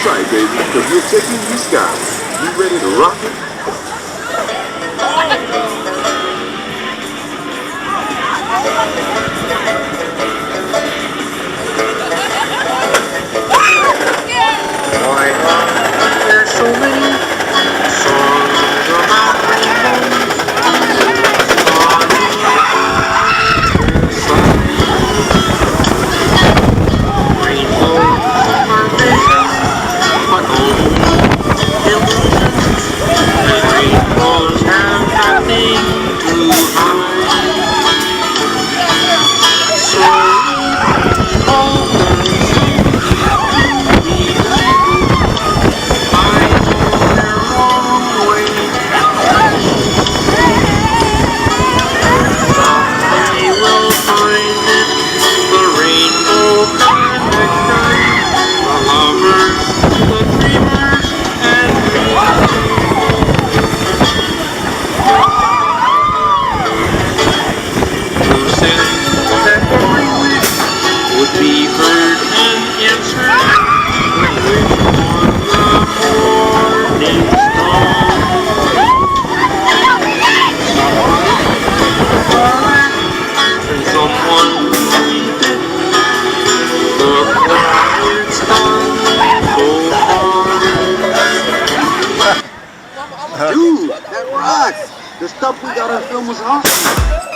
tight, baby, because we're taking these guys. You ready to rock it? Why are there so many songs about rainbows? Rainbows are visions, but only illusions, and rainbows have nothing to hide. So leave all the to believe eyes on their own way. Someday we'll find it, the rainbow connection, the lovers, the dreamers, and me. Who said that every wish would be heard and answered when wished on the morning star? And someone believed it. Look how it's done so far. Dude, that rocks! The stuff we got on film was awesome.